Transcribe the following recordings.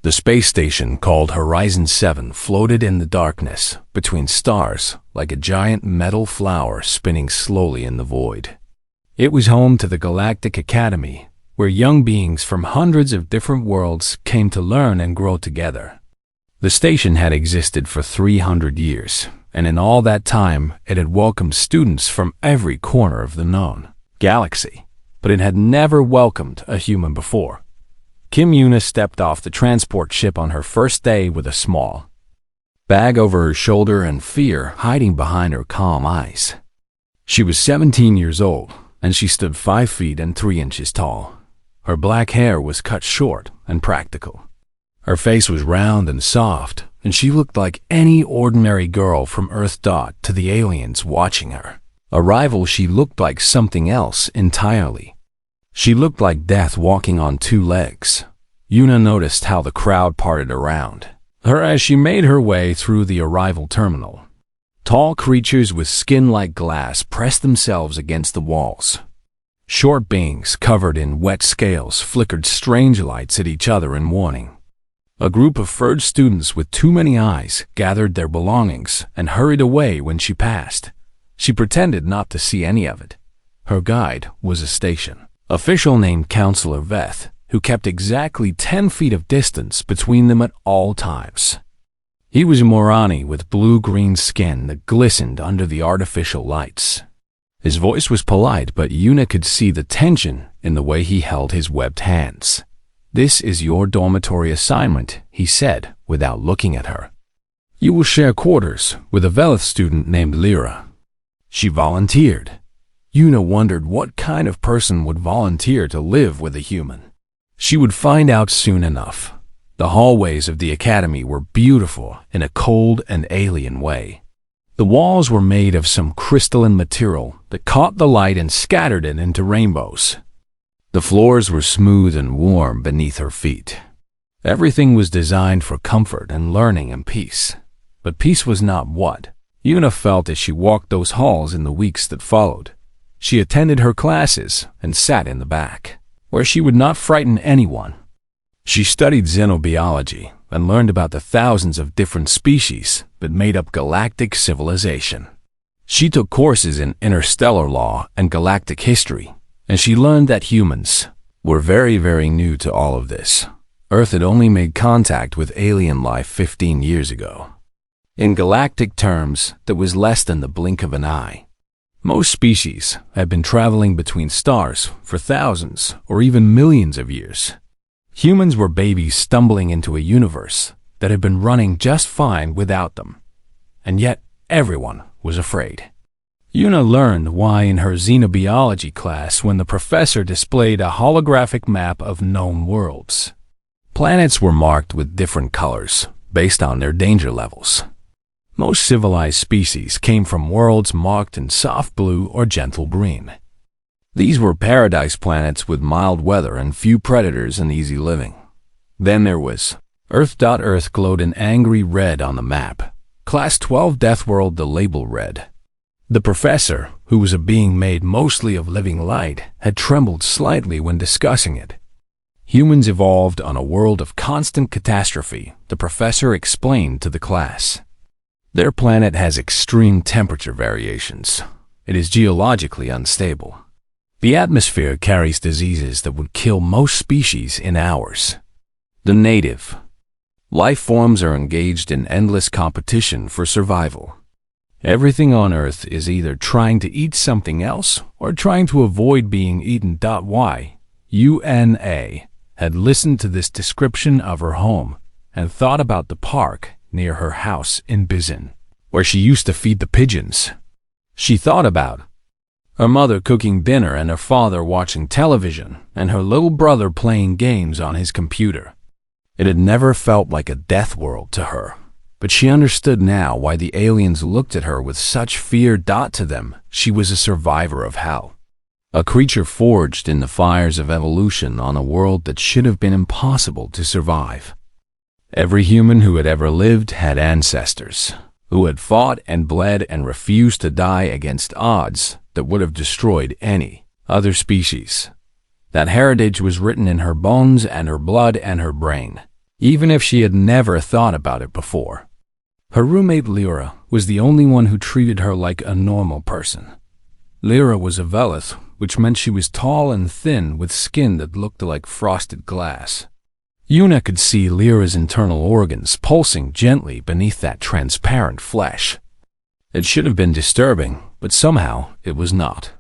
The space station called Horizon 7 floated in the darkness between stars like a giant metal flower spinning slowly in the void. It was home to the Galactic Academy, where young beings from hundreds of different worlds came to learn and grow together. The station had existed for 300 years, and in all that time it had welcomed students from every corner of the known galaxy, but it had never welcomed a human before. Kim Yuna stepped off the transport ship on her first day with a small bag over her shoulder and fear hiding behind her calm eyes. She was 17 years old, and she stood 5 feet and 3 inches tall. Her black hair was cut short and practical. Her face was round and soft, and she looked like any ordinary girl from Earth. To the aliens watching her arrival, she looked like something else entirely. She looked like death walking on 2 legs. Yuna noticed how the crowd parted around her as she made her way through the arrival terminal. Tall creatures with skin like glass pressed themselves against the walls. Short beings covered in wet scales flickered strange lights at each other in warning. A group of furred students with too many eyes gathered their belongings and hurried away when she passed. She pretended not to see any of it. Her guide was a station official named Counselor Veth, who kept exactly 10 feet of distance between them at all times. He was a Morani with blue-green skin that glistened under the artificial lights. His voice was polite, but Yuna could see the tension in the way he held his webbed hands. "This is your dormitory assignment," he said without looking at her. "You will share quarters with a Velith student named Lyra." She volunteered. Yuna wondered what kind of person would volunteer to live with a human. She would find out soon enough. The hallways of the academy were beautiful in a cold and alien way. The walls were made of some crystalline material that caught the light and scattered it into rainbows. The floors were smooth and warm beneath her feet. Everything was designed for comfort and learning and peace. But peace was not what Yuna felt as she walked those halls in the weeks that followed. She attended her classes and sat in the back, where she would not frighten anyone. She studied xenobiology and learned about the thousands of different species that made up galactic civilization. She took courses in interstellar law and galactic history, and she learned that humans were very, very new to all of this. Earth had only made contact with alien life 15 years ago. In galactic terms, that was less than the blink of an eye. Most species had been traveling between stars for thousands or even millions of years. Humans were babies stumbling into a universe that had been running just fine without them. And yet, everyone was afraid. Yuna learned why in her xenobiology class when the professor displayed a holographic map of known worlds. Planets were marked with different colors based on their danger levels. Most civilized species came from worlds marked in soft blue or gentle green. These were paradise planets with mild weather and few predators and easy living. Then there was Earth. Earth glowed an angry red on the map. Class 12 Deathworld, the label read. The professor, who was a being made mostly of living light, had trembled slightly when discussing it. Humans evolved on a world of constant catastrophe, the professor explained to the class. Their planet has extreme temperature variations. It is geologically unstable. The atmosphere carries diseases that would kill most species in hours. The native life forms are engaged in endless competition for survival. Everything on Earth is either trying to eat something else or trying to avoid being eaten. Yuna had listened to this description of her home and thought about the park near her house in Bizin, where she used to feed the pigeons. She thought about her mother cooking dinner and her father watching television and her little brother playing games on his computer. It had never felt like a death world to her, but she understood now why the aliens looked at her with such fear. To them, she was a survivor of hell, a creature forged in the fires of evolution on a world that should have been impossible to survive. Every human who had ever lived had ancestors who had fought and bled and refused to die against odds that would have destroyed any other species. That heritage was written in her bones and her blood and her brain. even if she had never thought about it before. Her roommate Lyra was the only one who treated her like a normal person. Lyra was a Velith, which meant she was tall and thin with skin that looked like frosted glass. Yuna could see Lyra's internal organs pulsing gently beneath that transparent flesh. It should have been disturbing, but somehow it was not.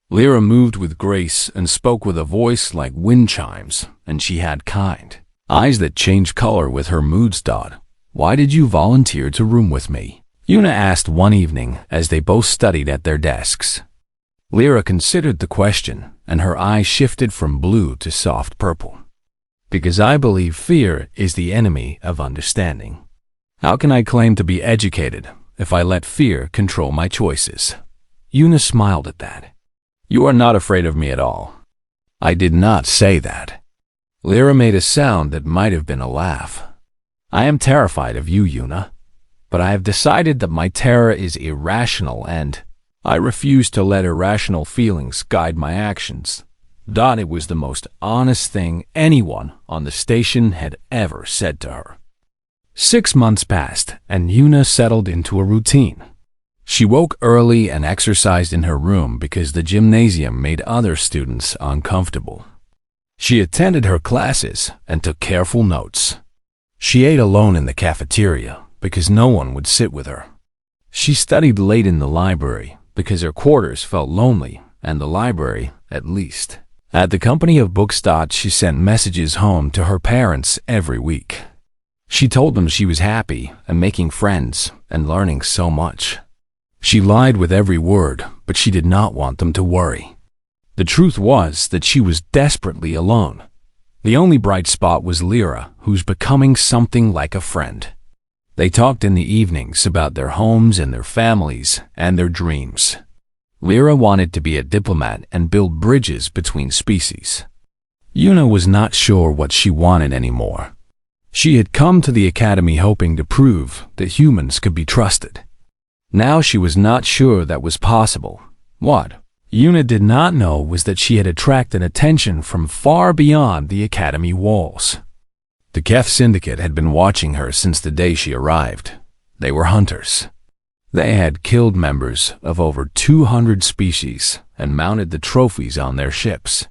Lyra moved with grace and spoke with a voice like wind chimes, and she had kind eyes that changed color with her moods. "Why did you volunteer to room with me?" Yuna asked one evening as they both studied at their desks. Lyra considered the question, and her eyes shifted from blue to soft purple. "Because I believe fear is the enemy of understanding. How can I claim to be educated if I let fear control my choices?" Yuna smiled at that. "You are not afraid of me at all." "I did not say that." Lyra made a sound that might have been a laugh. "I am terrified of you, Yuna, but I have decided that my terror is irrational and I refuse to let irrational feelings guide my actions." It was the most honest thing anyone on the station had ever said to her. 6 months passed, and Yuna settled into a routine. She woke early and exercised in her room because the gymnasium made other students uncomfortable. She attended her classes and took careful notes. She ate alone in the cafeteria because no one would sit with her. She studied late in the library because her quarters felt lonely, and the library, at least. At the company of books. She sent messages home to her parents every week. She told them she was happy and making friends and learning so much. She lied with every word, but she did not want them to worry. The truth was that she was desperately alone. The only bright spot was Lyra, who's becoming something like a friend. They talked in the evenings about their homes and their families and their dreams. Lyra wanted to be a diplomat and build bridges between species. Yuna was not sure what she wanted anymore. She had come to the academy hoping to prove that humans could be trusted. Now she was not sure that was possible. What Yuna did not know was that she had attracted attention from far beyond the academy walls. The Keth Syndicate had been watching her since the day she arrived. They were hunters. They had killed members of over 200 species and mounted the trophies on their ships.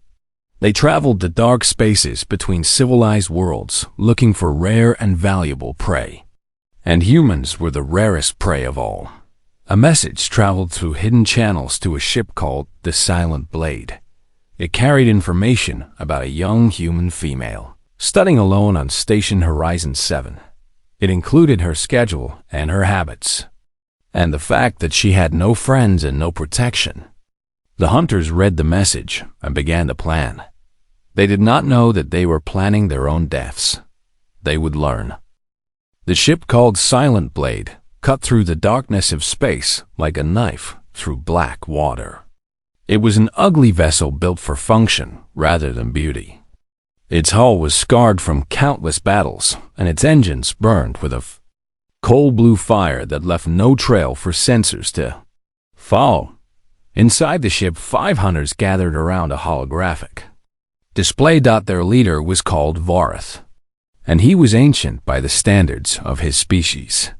They traveled the dark spaces between civilized worlds looking for rare and valuable prey. And humans were the rarest prey of all. A message traveled through hidden channels to a ship called the Silent Blade. It carried information about a young human female, studying alone on Station Horizon 7. It included her schedule and her habits, and the fact that she had no friends and no protection. The hunters read the message and began to plan. They did not know that they were planning their own deaths. They would learn. The ship called Silent Blade cut through the darkness of space like a knife through black water. It was an ugly vessel built for function rather than beauty. Its hull was scarred from countless battles, and its engines burned with a coal blue fire that left no trail for sensors to follow. Inside the ship, 5 hunters gathered around a holographic display. Their leader was called Vareth, and he was ancient by the standards of his species.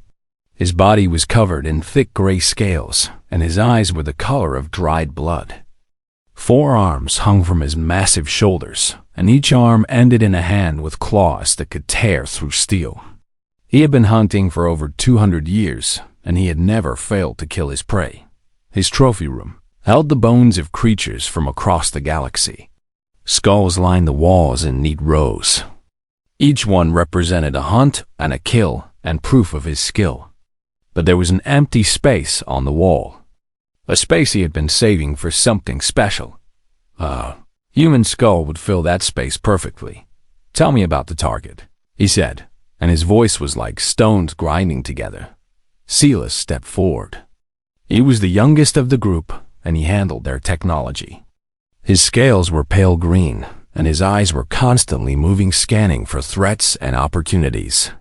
His body was covered in thick gray scales, and his eyes were the color of dried blood. 4 arms hung from his massive shoulders, and each arm ended in a hand with claws that could tear through steel. He had been hunting for over 200 years, and he had never failed to kill his prey. His trophy room held the bones of creatures from across the galaxy. Skulls lined the walls in neat rows. Each one represented a hunt and a kill and proof of his skill. But there was an empty space on the wall. A space he had been saving for something special. A human skull would fill that space perfectly. "Tell me about the target," he said, and his voice was like stones grinding together. Silas stepped forward. He was the youngest of the group, and he handled their technology. His scales were pale green, and his eyes were constantly moving, scanning for threats and opportunities.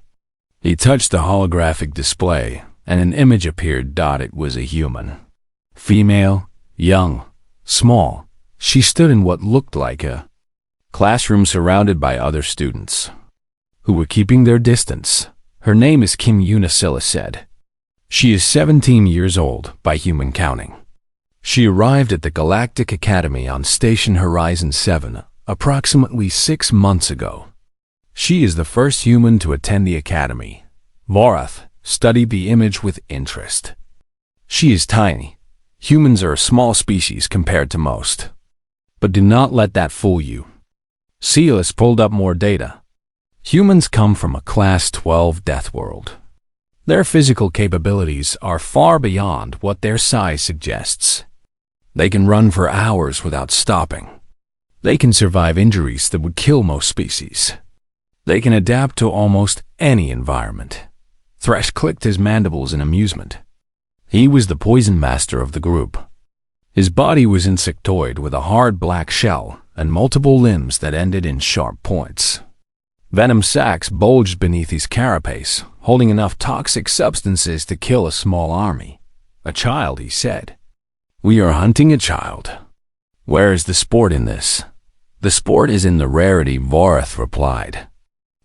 He touched the holographic display, and an image appeared. It was a human. Female, young, small. She stood in what looked like a classroom surrounded by other students. who were keeping their distance. Her name is Kim Unicilla said. She is 17 years old by human counting. She arrived at the Galactic Academy on Station Horizon 7 approximately 6 months ago. She is the first human to attend the academy. Vorath studied the image with interest. She is tiny. Humans are a small species compared to most. But do not let that fool you. Silas pulled up more data. Humans come from a Class 12 Deathworld. Their physical capabilities are far beyond what their size suggests. They can run for hours without stopping. They can survive injuries that would kill most species. They can adapt to almost any environment. Thresh clicked his mandibles in amusement. He was the poison master of the group. His body was insectoid with a hard black shell and multiple limbs that ended in sharp points. Venom sacs bulged beneath his carapace, holding enough toxic substances to kill a small army. A child, he said. We are hunting a child. Where is the sport in this? The sport is in the rarity, Vorath replied.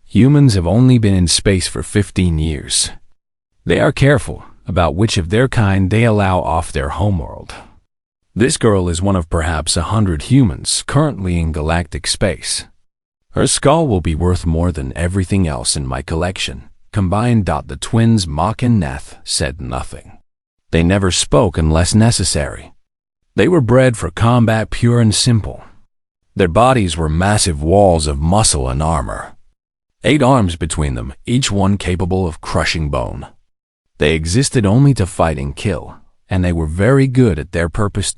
Humans have only been in space for 15 years. They are careful about which of their kind they allow off their homeworld. This girl is one of perhaps 100 humans currently in galactic space. Her skull will be worth more than everything else in my collection. Combined. The twins Mach and Neth said nothing. They never spoke unless necessary. They were bred for combat, pure and simple. Their bodies were massive walls of muscle and armor. 8 arms between them, each one capable of crushing bone. They existed only to fight and kill, and they were very good at their purpose.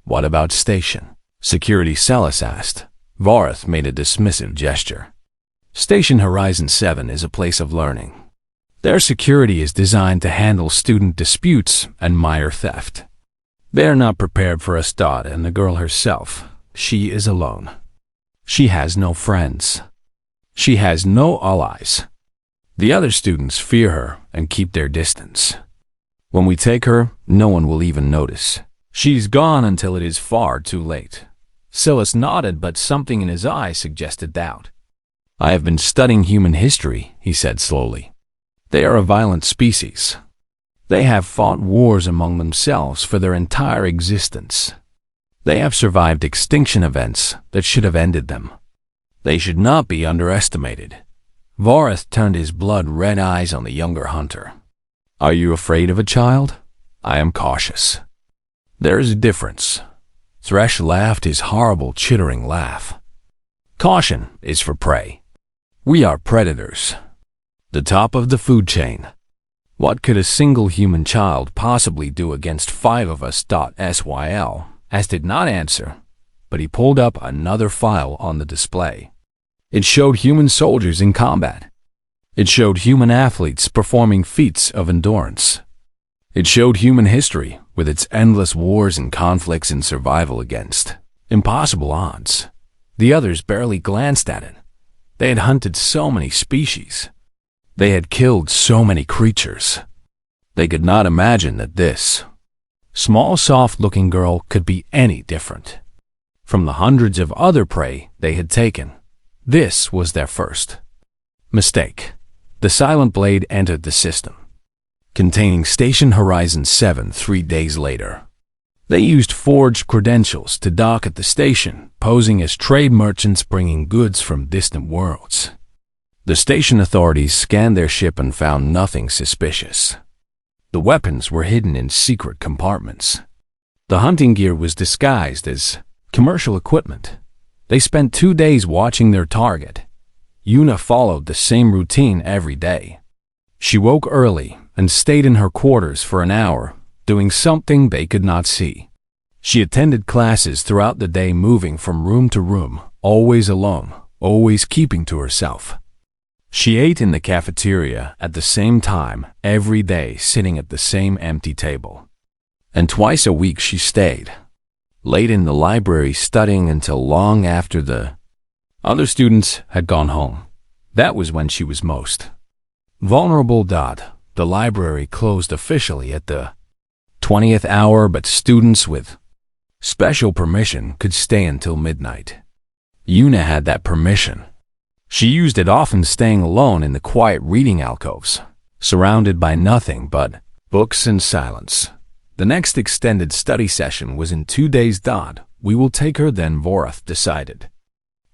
What about station? Security, Celis asked. Vorath made a dismissive gesture. Station Horizon 7 is a place of learning. Their security is designed to handle student disputes and minor theft. They are not prepared for us. And the girl herself, she is alone. She has no friends. She has no allies. The other students fear her and keep their distance. When we take her, no one will even notice. She's gone until it is far too late. Silas nodded, but something in his eyes suggested doubt. I have been studying human history, he said slowly. They are a violent species. They have fought wars among themselves for their entire existence. They have survived extinction events that should have ended them. They should not be underestimated. Vorath turned his blood-red eyes on the younger hunter. Are you afraid of a child? I am cautious. There is a difference. Thresh laughed his horrible, chittering laugh. Caution is for prey. We are predators. The top of the food chain. What could a single human child possibly do against 5 of us? Syl as did not answer, but he pulled up another file on the display. It showed human soldiers in combat. It showed human athletes performing feats of endurance. It showed human history with its endless wars and conflicts and survival against impossible odds. The others barely glanced at it. They had hunted so many species. They had killed so many creatures. They could not imagine that this small, soft-looking girl could be any different. From the hundreds of other prey they had taken, this was their first mistake. The Silent Blade entered the system, containing Station Horizon 7 3 days later. They used forged credentials to dock at the station, posing as trade merchants bringing goods from distant worlds. The station authorities scanned their ship and found nothing suspicious. The weapons were hidden in secret compartments. The hunting gear was disguised as commercial equipment. They spent 2 days watching their target. Una followed the same routine every day. She woke early and stayed in her quarters for an hour, doing something they could not see. She attended classes throughout the day, moving from room to room, always alone, always keeping to herself. She ate in the cafeteria at the same time every day, sitting at the same empty table. And twice a week she stayed late in the library, studying until long after the other students had gone home. That was when she was most vulnerable. The library closed officially at the 20th hour, but students with special permission could stay until midnight. Una had that permission. She used it often staying alone in the quiet reading alcoves, surrounded by nothing but books and silence. The next extended study session was in 2 days. We will take her then, Vorath decided.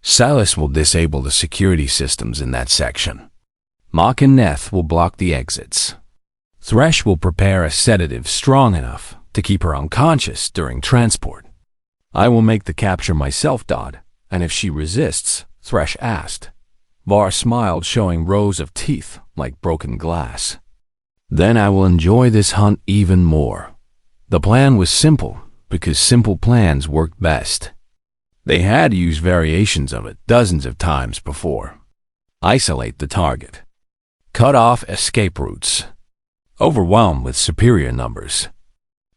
Silas will disable the security systems in that section. Mock and Neth will block the exits. Thresh will prepare a sedative strong enough to keep her unconscious during transport. I will make the capture myself, and if she resists, Thresh asked. Var smiled, showing rows of teeth like broken glass. Then I will enjoy this hunt even more. The plan was simple, because simple plans worked best. They had used variations of it dozens of times before. Isolate the target. Cut off escape routes. Overwhelm with superior numbers.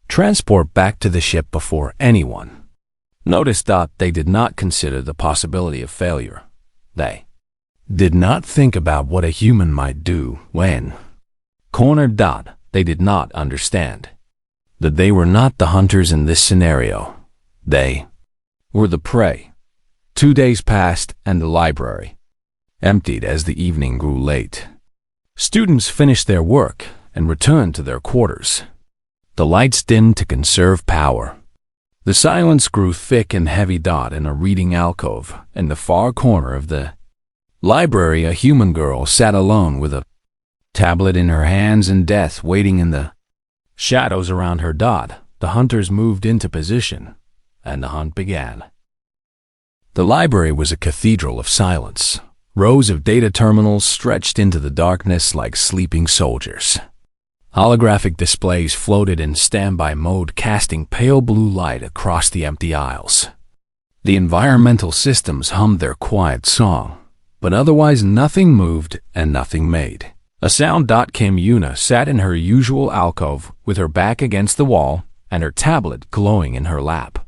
Transport back to the ship before anyone. Notice they did not consider the possibility of failure. They did not think about what a human might do when cornered. They did not understand that they were not the hunters in this scenario. They were the prey. 2 days passed and the library emptied as the evening grew late. Students finished their work and returned to their quarters. The lights dimmed to conserve power. The silence grew thick and heavy. In a reading alcove in the far corner of the library, a human girl sat alone with a tablet in her hands and death waiting in the shadows around her. The hunters moved into position, and the hunt began. The library was a cathedral of silence. Rows of data terminals stretched into the darkness like sleeping soldiers. Holographic displays floated in standby mode, casting pale blue light across the empty aisles. The environmental systems hummed their quiet song, but otherwise nothing moved and nothing made. A sound. Came. Yuna sat in her usual alcove with her back against the wall and her tablet glowing in her lap.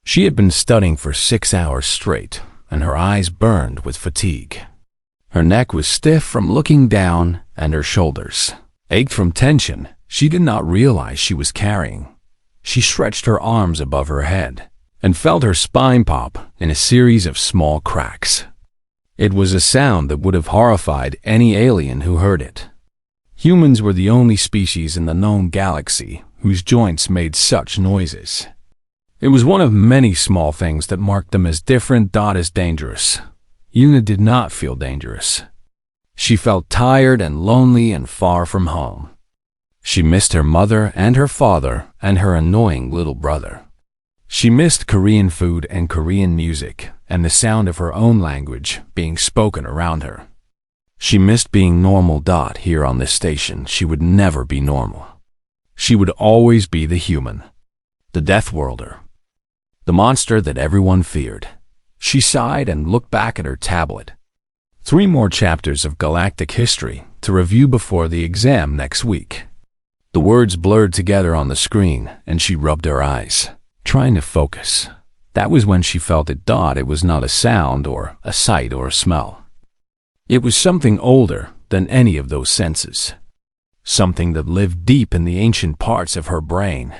She had been studying for 6 hours straight, and her eyes burned with fatigue. Her neck was stiff from looking down, and her shoulders ached from tension she did not realize she was carrying. She stretched her arms above her head and felt her spine pop in a series of small cracks. It was a sound that would have horrified any alien who heard it. Humans were the only species in the known galaxy whose joints made such noises. It was one of many small things that marked them as different. As dangerous. Yuna did not feel dangerous. She felt tired and lonely and far from home. She missed her mother and her father and her annoying little brother. She missed Korean food and Korean music and the sound of her own language being spoken around her. She missed being normal. Here on this station, she would never be normal. She would always be the human, the Deathworlder, the monster that everyone feared. She sighed and looked back at her tablet. 3 more chapters of galactic history to review before the exam next week. The words blurred together on the screen, and she rubbed her eyes, trying to focus. That was when she felt it. It was not a sound or a sight or a smell. It was something older than any of those senses. Something that lived deep in the ancient parts of her brain.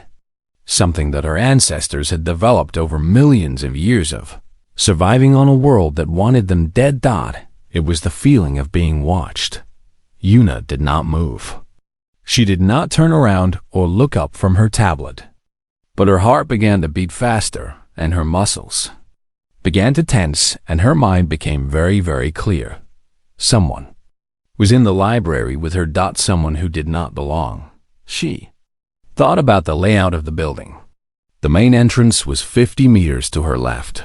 Something that her ancestors had developed over millions of years of surviving on a world that wanted them dead. It was the feeling of being watched. Yuna did not move. She did not turn around or look up from her tablet. But her heart began to beat faster, and her muscles began to tense, and her mind became very, very clear. Someone was in the library with her. Someone who did not belong. She thought about the layout of the building. The main entrance was 50 meters to her left.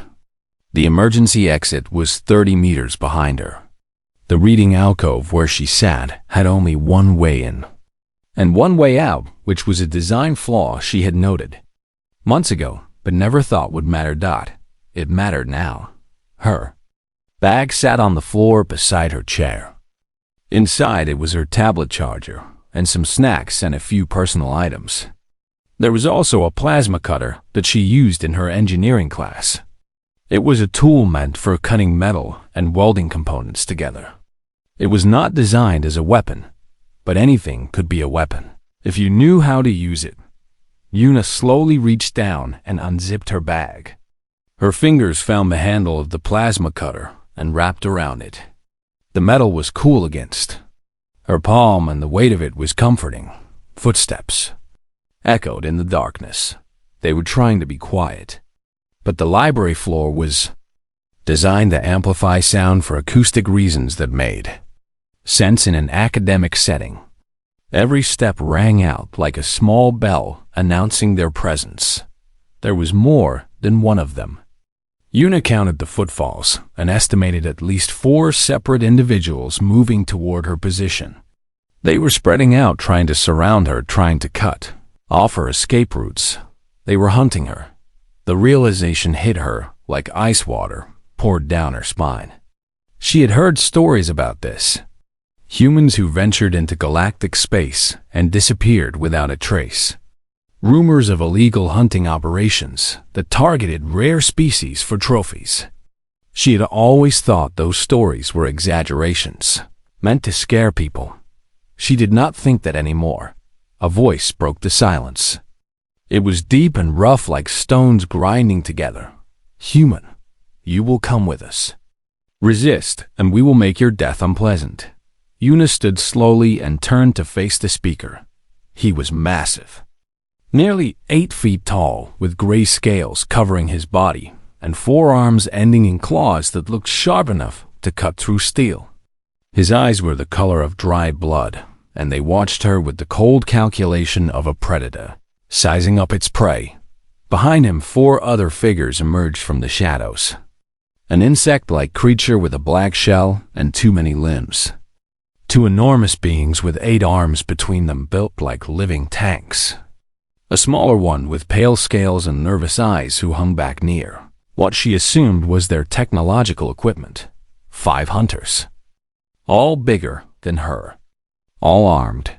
The emergency exit was 30 meters behind her. The reading alcove where she sat had only one way in and one way out, which was a design flaw she had noted months ago but never thought would matter. It mattered now. Her bag sat on the floor beside her chair. Inside it was her tablet charger and some snacks and a few personal items. There was also a plasma cutter that she used in her engineering class. It was a tool meant for cutting metal and welding components together. It was not designed as a weapon, but anything could be a weapon if you knew how to use it. Yuna slowly reached down and unzipped her bag. Her fingers found the handle of the plasma cutter and wrapped around it. The metal was cool against her palm, and the weight of it was comforting. Footsteps echoed in the darkness. They were trying to be quiet, but the library floor was designed to amplify sound for acoustic reasons that made sense in an academic setting. Every step rang out like a small bell announcing their presence. There was more than one of them. Una counted the footfalls and estimated at least 4 separate individuals moving toward her position. They were spreading out, trying to surround her, trying to cut off her escape routes. They were hunting her. The realization hit her like ice water poured down her spine. She had heard stories about this. Humans who ventured into galactic space and disappeared without a trace. Rumors of illegal hunting operations that targeted rare species for trophies. She had always thought those stories were exaggerations, meant to scare people. She did not think that anymore. A voice broke the silence. It was deep and rough, like stones grinding together. "Human, you will come with us. Resist, and we will make your death unpleasant." Una stood slowly and turned to face the speaker. He was massive. Nearly 8 feet tall, with gray scales covering his body, and 4 arms ending in claws that looked sharp enough to cut through steel. His eyes were the color of dried blood, and they watched her with the cold calculation of a predator, sizing up its prey. Behind him, 4 other figures emerged from the shadows. An insect-like creature with a black shell and too many limbs. 2 enormous beings with 8 arms between them, built like living tanks. A smaller one with pale scales and nervous eyes who hung back near what she assumed was their technological equipment. 5 hunters. All bigger than her. All armed.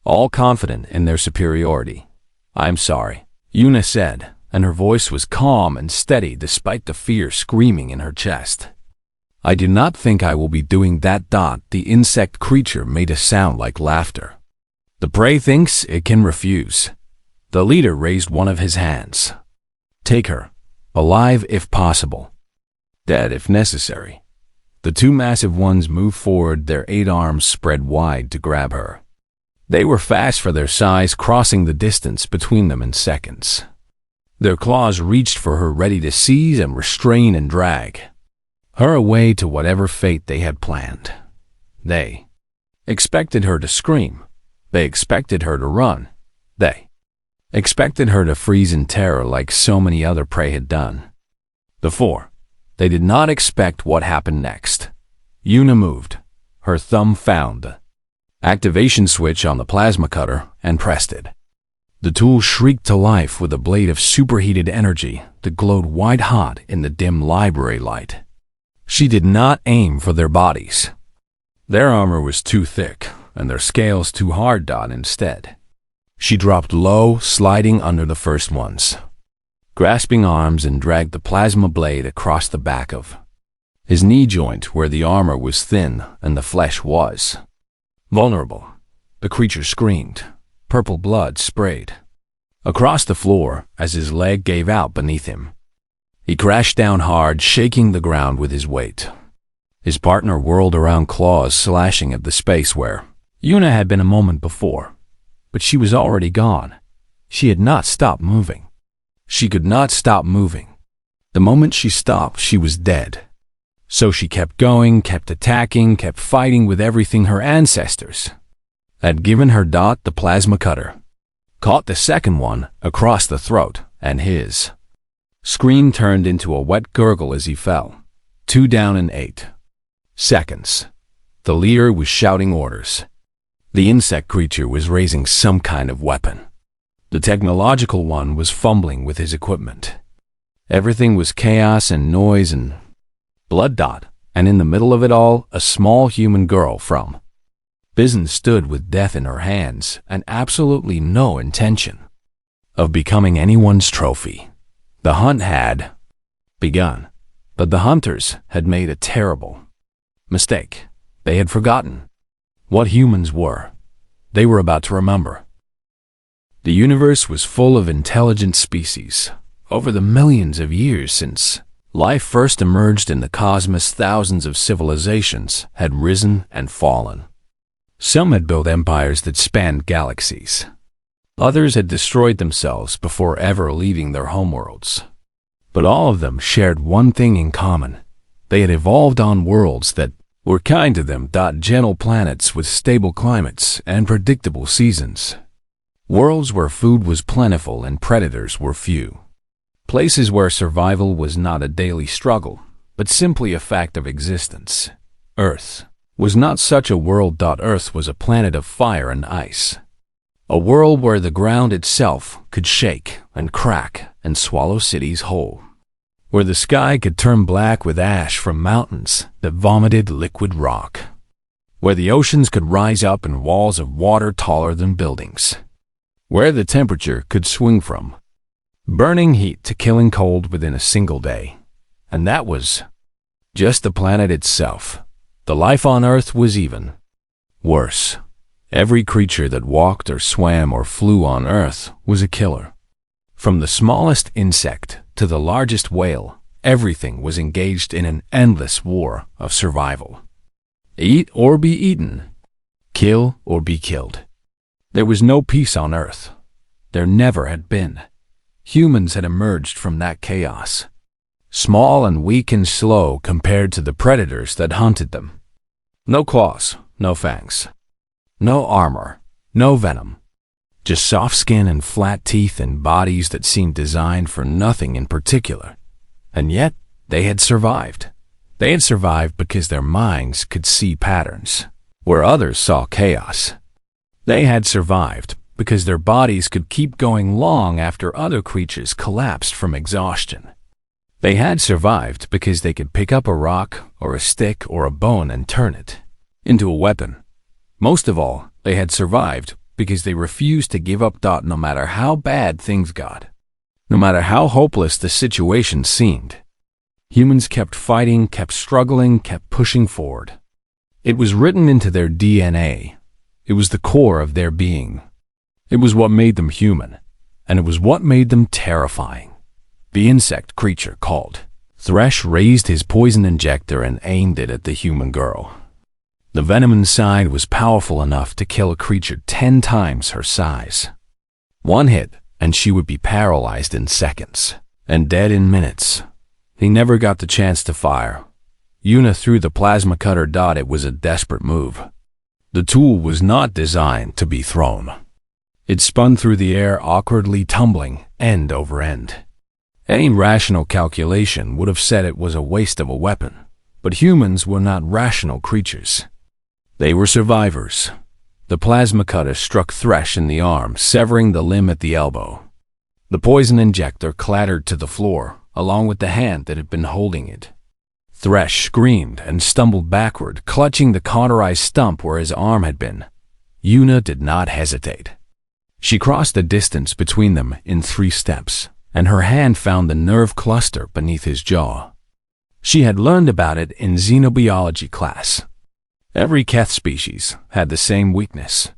All confident in their superiority. "I'm sorry," Una said, and her voice was calm and steady despite the fear screaming in her chest. "I do not think I will be doing that." The insect creature made a sound like laughter. "The prey thinks it can refuse." The leader raised one of his hands. "Take her, alive if possible, dead if necessary." The 2 massive ones moved forward, their 8 arms spread wide to grab her. They were fast for their size, crossing the distance between them in seconds. Their claws reached for her, ready to seize and restrain and drag her away to whatever fate they had planned. They expected her to scream. They expected her to run. They expected her to freeze in terror like so many other prey had done. Before, they did not expect what happened next. Una moved. Her thumb found the activation switch on the plasma cutter and pressed it. The tool shrieked to life with a blade of superheated energy that glowed white-hot in the dim library light. She did not aim for their bodies. Their armor was too thick, and their scales too hard. Instead, she dropped low, sliding under the first ones, grasping arms, and dragged the plasma blade across the back of his knee joint where the armor was thin and the flesh was vulnerable. The creature screamed. Purple blood sprayed across the floor as his leg gave out beneath him. He crashed down hard, shaking the ground with his weight. His partner whirled around, claws slashing at the space where Una had been a moment before, but she was already gone. She had not stopped moving. She could not stop moving. The moment she stopped, she was dead. So she kept going, kept attacking, kept fighting with everything her ancestors had given her. The plasma cutter caught the second one across the throat, and his scream turned into a wet gurgle as he fell. 2 down in 8 seconds. The leader was shouting orders. The insect creature was raising some kind of weapon. The technological one was fumbling with his equipment. Everything was chaos and noise and blood. And in the middle of it all, a small human girl from Bizen stood with death in her hands and absolutely no intention of becoming anyone's trophy. The hunt had begun, but the hunters had made a terrible mistake. They had forgotten what humans were. They were about to remember. The universe was full of intelligent species. Over the millions of years since Life first emerged in the cosmos. Thousands of civilizations had risen and fallen. Some had built empires that spanned galaxies. Others had destroyed themselves before ever leaving their homeworlds. But all of them shared one thing in common. They had evolved on worlds that were kind to them. Gentle planets with stable climates and predictable seasons. Worlds where food was plentiful and predators were few. Places where survival was not a daily struggle, but simply a fact of existence. Earth was not such a world. Earth was a planet of fire and ice. A world where the ground itself could shake and crack and swallow cities whole. Where the sky could turn black with ash from mountains that vomited liquid rock. Where the oceans could rise up in walls of water taller than buildings. Where the temperature could swing from burning heat to killing cold within a single day. And that was just the planet itself. The life on Earth was even worse. Every creature that walked or swam or flew on Earth was a killer. From the smallest insect to the largest whale, everything was engaged in an endless war of survival. Eat or be eaten. Kill or be killed. There was no peace on Earth. There never had been. Humans had emerged from that chaos. Small and weak and slow compared to the predators that hunted them. No claws, no fangs. No armor, no venom. Just soft skin and flat teeth and bodies that seemed designed for nothing in particular. And yet, they had survived. They had survived because their minds could see patterns, where others saw chaos. They had survived because their bodies could keep going long after other creatures collapsed from exhaustion. They had survived because they could pick up a rock or a stick or a bone and turn it into a weapon. Most of all, they had survived because they refused to give up. No matter how bad things got, no matter how hopeless the situation seemed, humans kept fighting, kept struggling, kept pushing forward. It was written into their DNA. It was the core of their being. It was what made them human, and it was what made them terrifying. The insect creature called Thresh raised his poison injector and aimed it at the human girl. The venom inside was powerful enough to kill a creature 10 times her size. One hit, and she would be paralyzed in seconds, and dead in minutes. He never got the chance to fire. Yuna threw the plasma cutter. It was a desperate move. The tool was not designed to be thrown. It spun through the air, awkwardly tumbling end over end. Any rational calculation would have said it was a waste of a weapon, but humans were not rational creatures. They were survivors. The plasma cutter struck Thresh in the arm, severing the limb at the elbow. The poison injector clattered to the floor, along with the hand that had been holding it. Thresh screamed and stumbled backward, clutching the cauterized stump where his arm had been. Yuna did not hesitate. She crossed the distance between them in 3 steps, and her hand found the nerve cluster beneath his jaw. She had learned about it in xenobiology class. Every Keth species had the same weakness.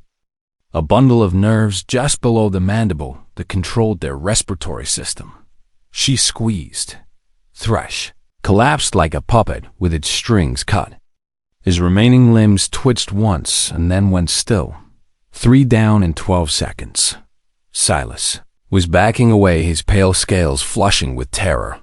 A bundle of nerves just below the mandible that controlled their respiratory system. She squeezed. Thresh collapsed like a puppet with its strings cut. His remaining limbs twitched once and then went still. 3 down in 12 seconds. Silas was backing away, his pale scales flushing with terror.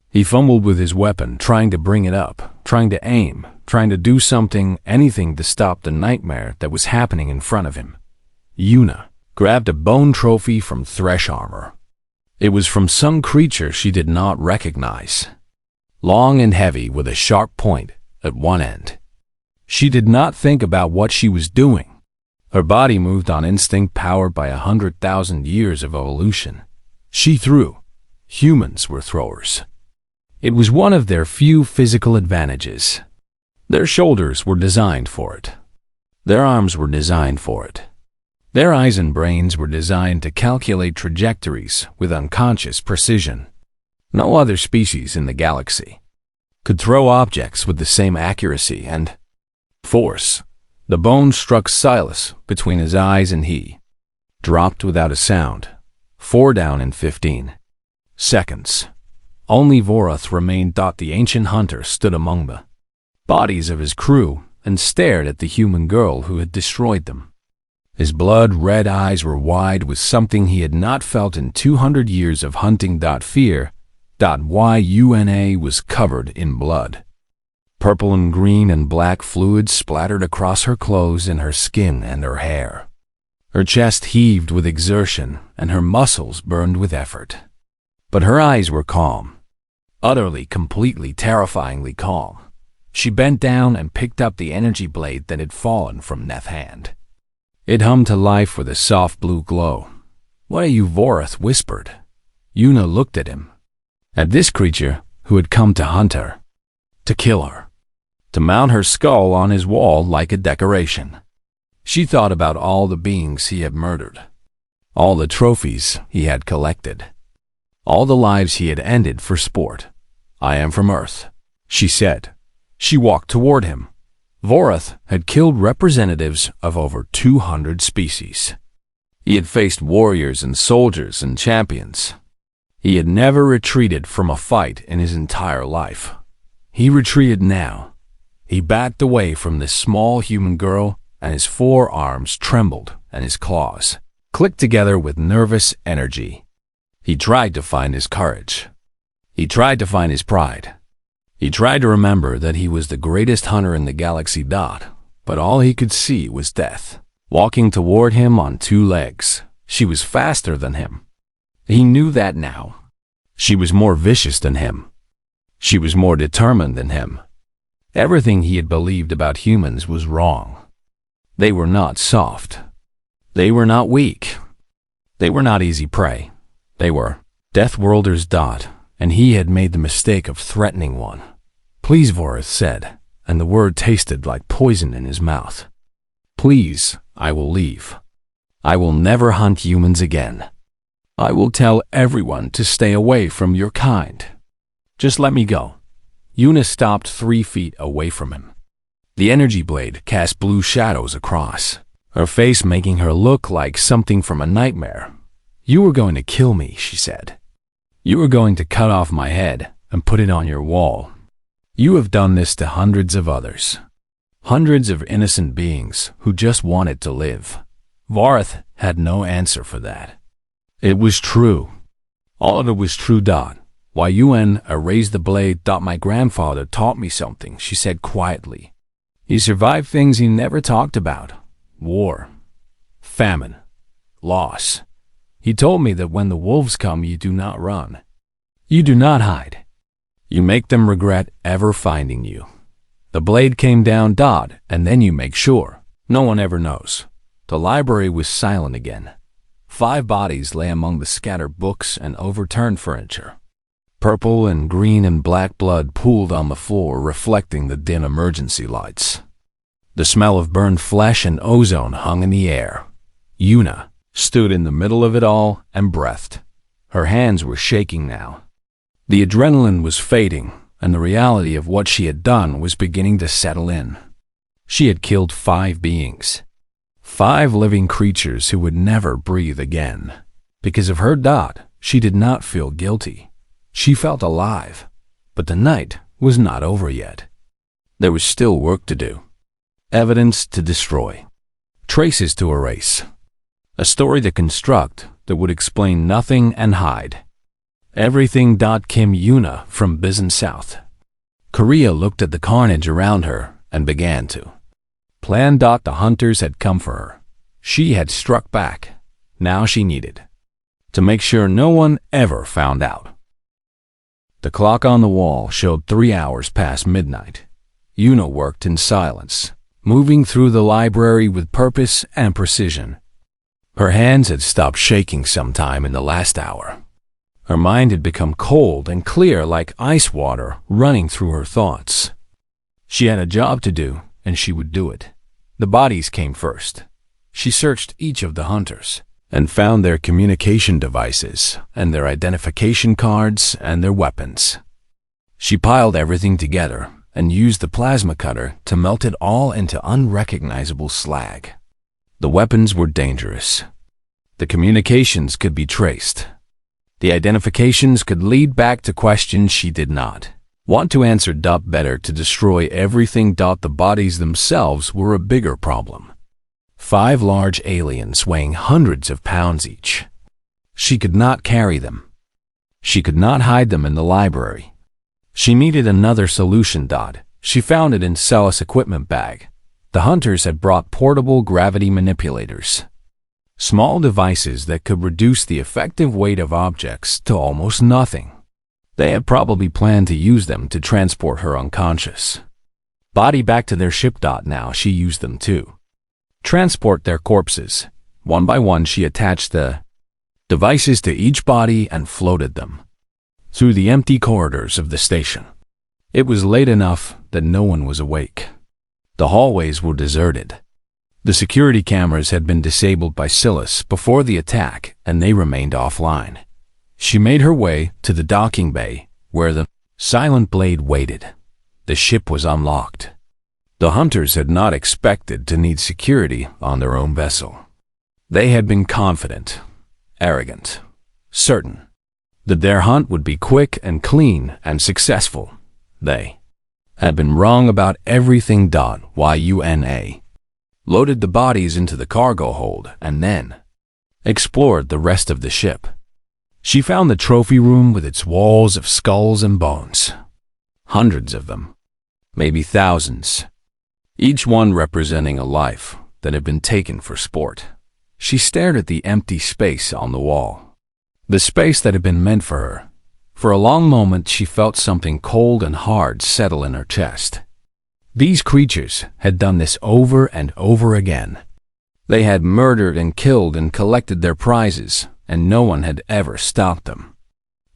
He fumbled with his weapon, trying to bring it up, trying to aim, trying to do something, anything to stop the nightmare that was happening in front of him. Yuna grabbed a bone trophy from Thresh armor. It was from some creature she did not recognize. Long and heavy with a sharp point at one end. She did not think about what she was doing. Her body moved on instinct powered by 100,000 years of evolution. She threw. Humans were throwers. It was one of their few physical advantages. Their shoulders were designed for it. Their arms were designed for it. Their eyes and brains were designed to calculate trajectories with unconscious precision. No other species in the galaxy could throw objects with the same accuracy and force. The bone struck Silas between his eyes and he dropped without a sound. 4 down in 15 seconds. Only Vorath remained. The ancient hunter stood among the bodies of his crew and stared at the human girl who had destroyed them. His blood-red eyes were wide with something he had not felt in 200 years of hunting. Fear. Yuna was covered in blood. Purple and green and black fluids splattered across her clothes and her skin and her hair. Her chest heaved with exertion and her muscles burned with effort. But her eyes were calm. Utterly, completely, terrifyingly calm. She bent down and picked up the energy blade that had fallen from Neth's hand. It hummed to life with a soft blue glow. "What are you?" Vorath whispered. Yuna looked at him. At this creature who had come to hunt her. To kill her. To mount her skull on his wall like a decoration. She thought about all the beings he had murdered. All the trophies he had collected. All the lives he had ended for sport. "I am from Earth," she said. She walked toward him. Vorath had killed representatives of over 200 species. He had faced warriors and soldiers and champions. He had never retreated from a fight in his entire life. He retreated now. He backed away from this small human girl, and his forearms trembled and his claws clicked together with nervous energy. He tried to find his courage. He tried to find his pride. He tried to remember that he was the greatest hunter in the galaxy. But all he could see was death, walking toward him on two legs. She was faster than him. He knew that now. She was more vicious than him. She was more determined than him. Everything he had believed about humans was wrong. They were not soft. They were not weak. They were not easy prey. They were Deathworlders. And he had made the mistake of threatening one. "Please," Vorath said, and the word tasted like poison in his mouth. "Please, I will leave. I will never hunt humans again. I will tell everyone to stay away from your kind. Just let me go." Yuna stopped 3 feet away from him. The energy blade cast blue shadows across, her face making her look like something from a nightmare. "You were going to kill me," she said. "You were going to cut off my head and put it on your wall. You have done this to hundreds of others. Hundreds of innocent beings who just wanted to live." Vorath had no answer for that. It was true. All of it was true. Why Yuna raised the blade. "My grandfather taught me something," she said quietly. "He survived things he never talked about. War, famine, loss. He told me that when the wolves come, you do not run. You do not hide. You make them regret ever finding you. The blade came down. And then you make sure no one ever knows." The library was silent again. 5 bodies lay among the scattered books and overturned furniture. Purple and green and black blood pooled on the floor, reflecting the dim emergency lights. The smell of burned flesh and ozone hung in the air. Yuna stood in the middle of it all and breathed. Her hands were shaking now. The adrenaline was fading, and the reality of what she had done was beginning to settle in. She had killed 5 beings. 5 living creatures who would never breathe again. Because of her. She did not feel guilty. She felt alive. But the night was not over yet. There was still work to do. Evidence to destroy. Traces to erase. A story to construct that would explain nothing and hide. Everything. Kim Yuna from Bizen South. Korea looked at the carnage around her and began to plan. The hunters had come for her. She had struck back. Now she needed to make sure no one ever found out. The clock on the wall showed 3 hours past midnight. Yuna worked in silence, moving through the library with purpose and precision. Her hands had stopped shaking sometime in the last hour. Her mind had become cold and clear like ice water running through her thoughts. She had a job to do, and she would do it. The bodies came first. She searched each of the hunters and found their communication devices and their identification cards and their weapons. She piled everything together and used the plasma cutter to melt it all into unrecognizable slag. The weapons were dangerous. The communications could be traced. The identifications could lead back to questions she did not want to answer. Better to destroy everything. The bodies themselves were a bigger problem. 5 large aliens weighing hundreds of pounds each. She could not carry them. She could not hide them in the library. She needed another solution. She found it in Celis' equipment bag. The hunters had brought portable gravity manipulators. Small devices that could reduce the effective weight of objects to almost nothing. They had probably planned to use them to transport her unconscious body back to their ship. Now she used them to transport their corpses. One by one she attached the devices to each body and floated them through the empty corridors of the station. It was late enough that no one was awake. The hallways were deserted. The security cameras had been disabled by Celis before the attack, and they remained offline. She made her way to the docking bay, where the Silent Blade waited. The ship was unlocked. The hunters had not expected to need security on their own vessel. They had been confident, arrogant, certain that their hunt would be quick and clean and successful. They had been wrong about everything. Yuna loaded the bodies into the cargo hold and then explored the rest of the ship. She found the trophy room with its walls of skulls and bones. Hundreds of them, maybe thousands, each one representing a life that had been taken for sport. She stared at the empty space on the wall, the space that had been meant for her. For a long moment she felt something cold and hard settle in her chest. These creatures had done this over and over again. They had murdered and killed and collected their prizes, and no one had ever stopped them.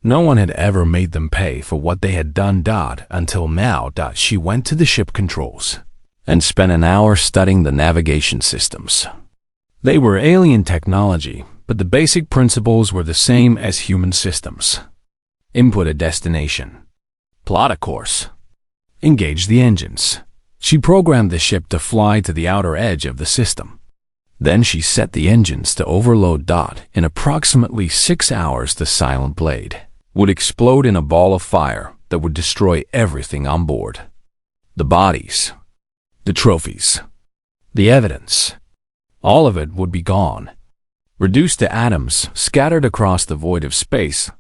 No one had ever made them pay for what they had done. Until now. She went to the ship controls and spent an hour studying the navigation systems. They were alien technology, but the basic principles were the same as human systems. Input a destination. Plot a course. Engage the engines. She programmed the ship to fly to the outer edge of the system. Then she set the engines to overload. In approximately 6 hours, the Silent Blade would explode in a ball of fire that would destroy everything on board. The bodies, the trophies, the evidence, all of it would be gone, reduced to atoms scattered across the void of space.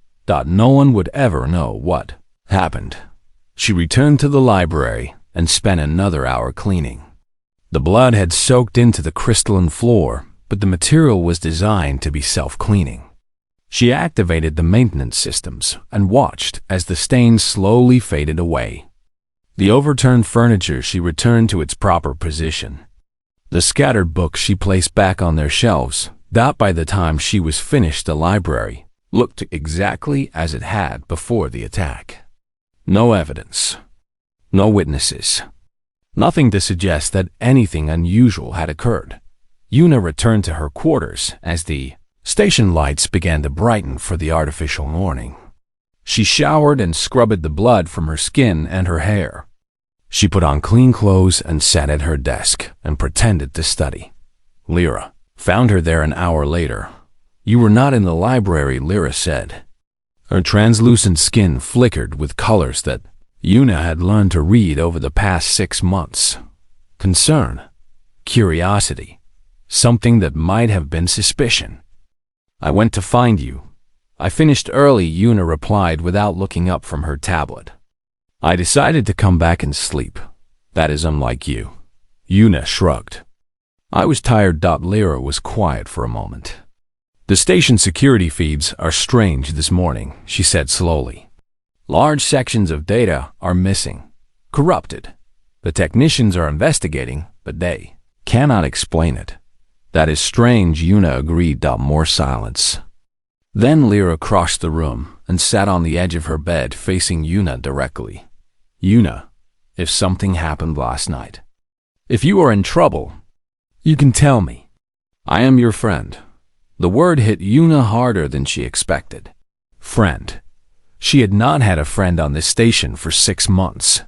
No one would ever know what happened. She returned to the library and spent another hour cleaning. The blood had soaked into the crystalline floor, but the material was designed to be self-cleaning. She activated the maintenance systems and watched as the stains slowly faded away. The overturned furniture she returned to its proper position. The scattered books she placed back on their shelves. By the time she was finished, the library looked exactly as it had before the attack. No evidence. No witnesses. Nothing to suggest that anything unusual had occurred. Yuna returned to her quarters as the station lights began to brighten for the artificial morning. She showered and scrubbed the blood from her skin and her hair. She put on clean clothes and sat at her desk and pretended to study. Lyra found her there an hour later. "You were not in the library," Lyra said. Her translucent skin flickered with colors that Yuna had learned to read over the past 6 months. Concern, curiosity, something that might have been suspicion. "I went to find you. I finished early," Yuna replied without looking up from her tablet. "I decided to come back and sleep. That is unlike you." Yuna shrugged. "I was tired." Lyra was quiet for a moment. "The station security feeds are strange this morning," she said slowly. "Large sections of data are missing, corrupted. The technicians are investigating, but they cannot explain it." "That is strange," Yuna agreed. More silence. Then Lyra crossed the room and sat on the edge of her bed facing Yuna directly. "Yuna, if something happened last night, if you are in trouble, you can tell me. I am your friend." The word hit Yuna harder than she expected. Friend. She had not had a friend on this station for 6 months.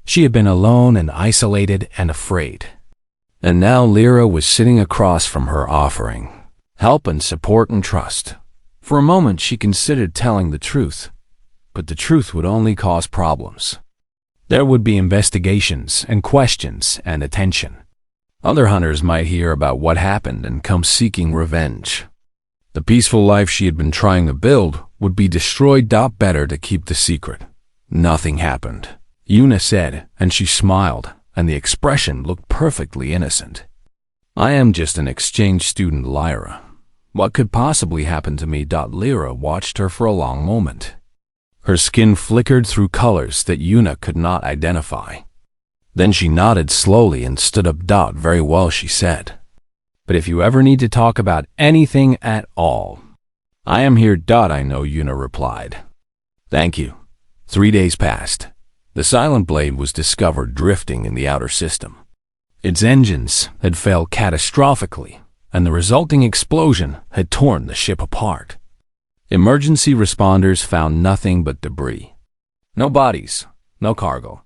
She had been alone and isolated and afraid. And now Lyra was sitting across from her offering help and support and trust. For a moment she considered telling the truth, but the truth would only cause problems. There would be investigations and questions and attention. Other hunters might hear about what happened and come seeking revenge. The peaceful life she had been trying to build would be destroyed. Better to keep the secret. Nothing happened, Una said, and she smiled, and the expression looked perfectly innocent. I am just an exchange student, Lyra. What could possibly happen to me? Lyra watched her for a long moment. Her skin flickered through colors that Una could not identify. Then she nodded slowly and stood up. Very well, she said. But if you ever need to talk about anything at all, I am here. I know, Una replied. Thank you. 3 days passed. The Silent Blade was discovered drifting in the outer system. Its engines had failed catastrophically, and the resulting explosion had torn the ship apart. Emergency responders found nothing but debris. No bodies, no cargo,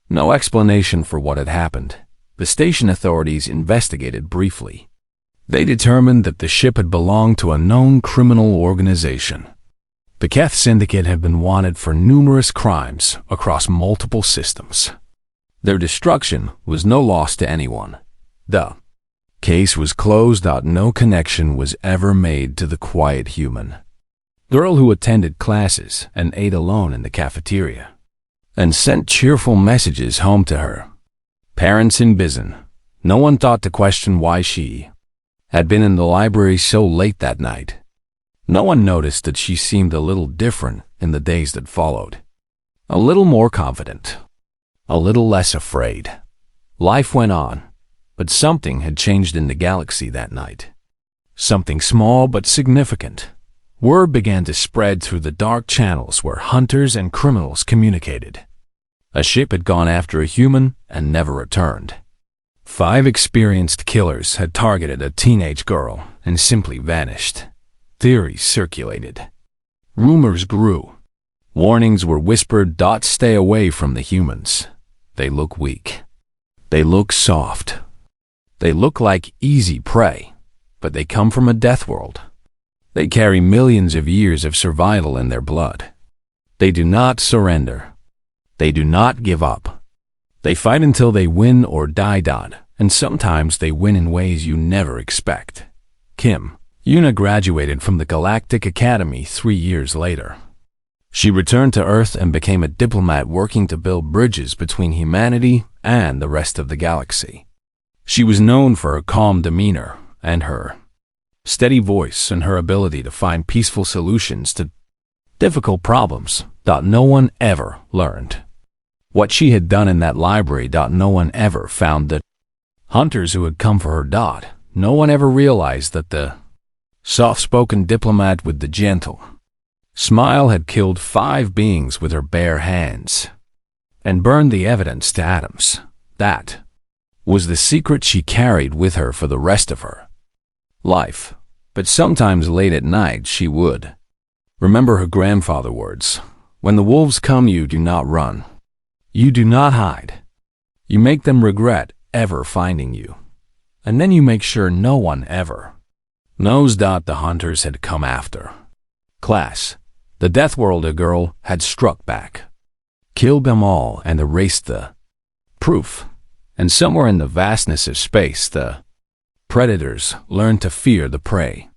no explanation for what had happened. The station authorities investigated briefly. They determined that the ship had belonged to a known criminal organization. The Keth Syndicate had been wanted for numerous crimes across multiple systems. Their destruction was no loss to anyone. The case was closed. No connection was ever made to the quiet human girl who attended classes and ate alone in the cafeteria and sent cheerful messages home to her parents in Bizen. No one thought to question why she had been in the library so late that night. No one noticed that she seemed a little different in the days that followed. A little more confident, a little less afraid. Life went on, but something had changed in the galaxy that night. Something small but significant. Word began to spread through the dark channels where hunters and criminals communicated. A ship had gone after a human and never returned. 5 experienced killers had targeted a teenage girl and simply vanished. Theories circulated. Rumors grew. Warnings were whispered. Stay away from the humans. They look weak. They look soft. They look like easy prey, but they come from a death world. They carry millions of years of survival in their blood. They do not surrender. They do not give up. They fight until they win or die. And sometimes they win in ways you never expect. Kim. Una graduated from the Galactic Academy 3 years later. She returned to Earth and became a diplomat working to build bridges between humanity and the rest of the galaxy. She was known for her calm demeanor and her steady voice and her ability to find peaceful solutions to difficult problems. No one ever learned what she had done in that library. No one ever found the hunters who had come for her. No one ever realized that the soft-spoken diplomat with the gentle smile had killed 5 beings with her bare hands and burned the evidence to atoms. That was the secret she carried with her for the rest of her life. But sometimes late at night she would remember her grandfather's words. When the wolves come, you do not run. You do not hide. You make them regret ever finding you. And then you make sure no one ever knows. The hunters had come after class. The Deathworlder girl had struck back, killed them all, and erased the proof. And somewhere in the vastness of space, the predators learned to fear the prey.